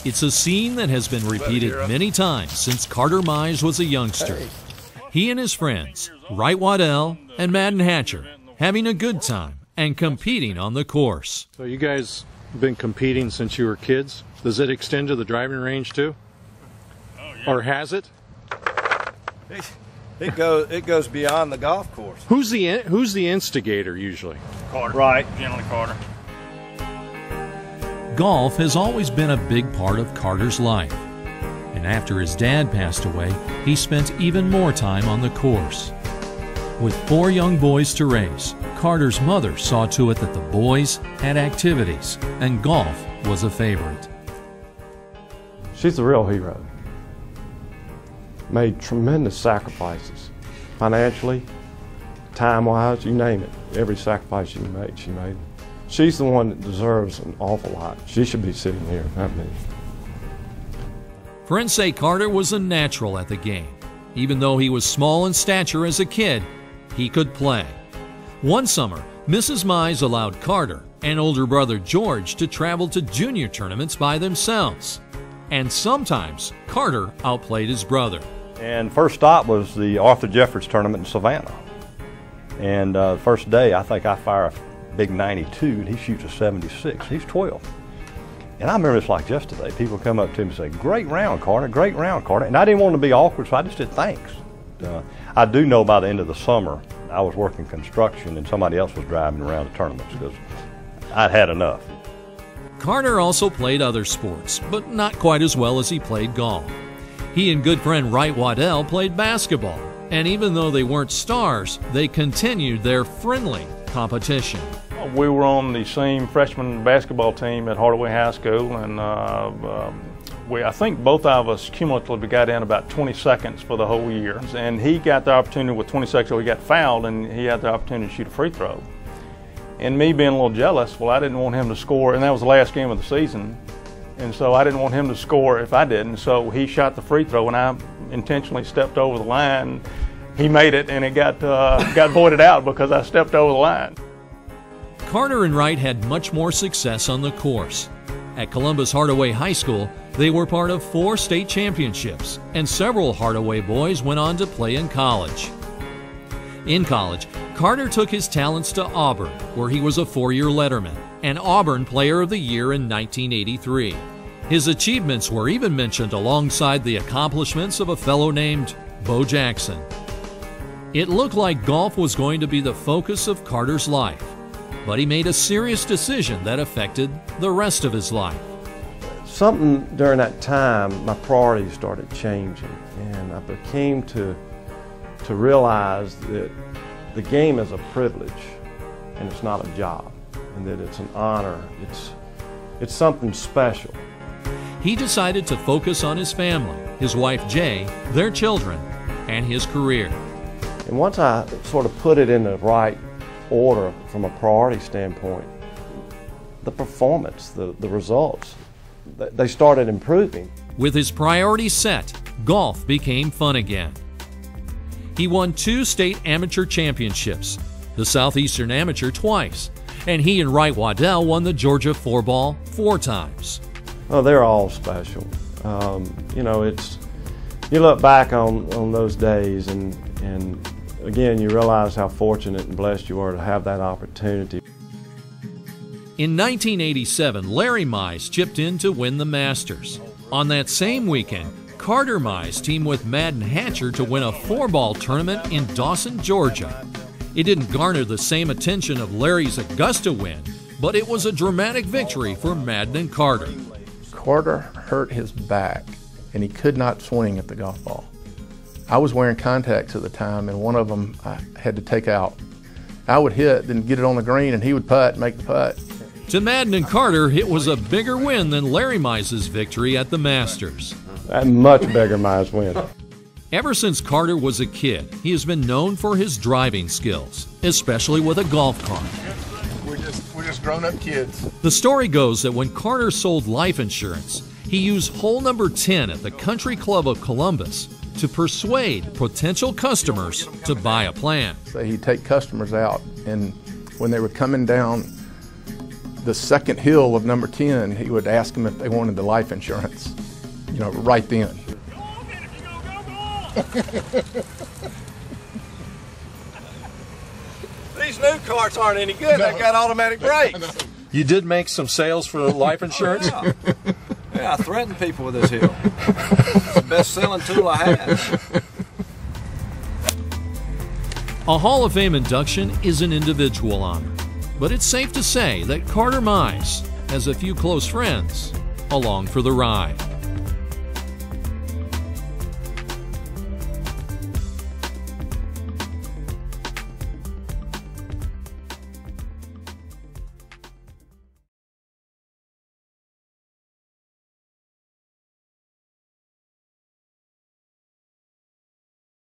It's a scene that has been repeated many times since Carter Mize was a youngster. He and his friends, Wright Waddell and Madden Hatcher, having a good time and competing on the course. So you guys have been competing since you were kids? Does it extend to the driving range too? Oh, yeah. Or has it? It goes beyond the golf course. Who's the instigator usually? Carter. Right. Generally Carter. Golf has always been a big part of Carter's life. And after his dad passed away, he spent even more time on the course. With 4 young boys to raise, Carter's mother saw to it that the boys had activities, and golf was a favorite. She's the real hero. Made tremendous sacrifices, financially, time-wise, you name it. Every sacrifice she made. She's the one that deserves an awful lot. She should be sitting here, not me. Friends say Carter was a natural at the game. Even though he was small in stature as a kid, he could play. One summer, Mrs. Mize allowed Carter and older brother George to travel to junior tournaments by themselves. And sometimes Carter outplayed his brother. And first stop was the Arthur Jeffords tournament in Savannah. And first day, I think I fire a big 92, and he shoots a 76. He's 12. And I remember it's like yesterday. People come up to him and say, "Great round, Carter, great round, Carter." And I didn't want to be awkward, so I just did thanks. I do know by the end of the summer, I was working construction and somebody else was driving around the tournaments because I'd had enough. Carter also played other sports, but not quite as well as he played golf. He and good friend Wright Waddell played basketball, and even though they weren't stars, they continued their friendly competition. We were on the same freshman basketball team at Hardaway High School, and I think both of us cumulatively got in about 20 seconds for the whole year. And he got the opportunity with 20 seconds, so he got fouled, and he had the opportunity to shoot a free throw. And me being a little jealous, well, I didn't want him to score, and that was the last game of the season. And so I didn't want him to score if I didn't. So he shot the free throw, and I intentionally stepped over the line. He made it, and it got voided out because I stepped over the line. Carter and Wright had much more success on the course. At Columbus Hardaway High School, they were part of 4 state championships, and several Hardaway boys went on to play in college. In college, Carter took his talents to Auburn, where he was a 4-year letterman and Auburn Player of the Year in 1983. His achievements were even mentioned alongside the accomplishments of a fellow named Bo Jackson. It looked like golf was going to be the focus of Carter's life, but he made a serious decision that affected the rest of his life. Something during that time, my priorities started changing, and I became to realize that the game is a privilege and it's not a job, and that it's an honor, it's something special. He decided to focus on his family, his wife Jay, their children, and his career. And once I sort of put it in the right order from a priority standpoint, the performance, the results, they started improving. With his priorities set, golf became fun again. He won 2 state amateur championships, the Southeastern Amateur twice, and he and Wright Waddell won the Georgia 4-ball 4 times. Oh, they're all special. You know, you look back on those days and again, you realize how fortunate and blessed you are to have that opportunity. In 1987, Larry Mize chipped in to win the Masters. On that same weekend, Carter Mize teamed with Madden Hatcher to win a 4-ball tournament in Dawson, Georgia. It didn't garner the same attention of Larry's Augusta win, but it was a dramatic victory for Madden and Carter. Carter hurt his back, and he could not swing at the golf ball. I was wearing contacts at the time, and one of them I had to take out. I would hit, then get it on the green, and he would putt, make the putt. To Madden and Carter, it was a bigger win than Larry Mize's victory at the Masters. A much bigger Mize win. Ever since Carter was a kid, he has been known for his driving skills, especially with a golf cart. We're just grown-up kids. The story goes that when Carter sold life insurance, he used hole number 10 at the Country Club of Columbus to persuade potential customers to buy a plan. So he'd take customers out, and when they were coming down the second hill of number 10, he would ask them if they wanted the life insurance. you know, right then. These new carts aren't any good. They've got automatic brakes. You did make some sales for life insurance? Oh, yeah. Yeah, I threaten people with this hill. It's the best selling tool I have. A Hall of Fame induction is an individual honor, but it's safe to say that Carter Mize has a few close friends along for the ride.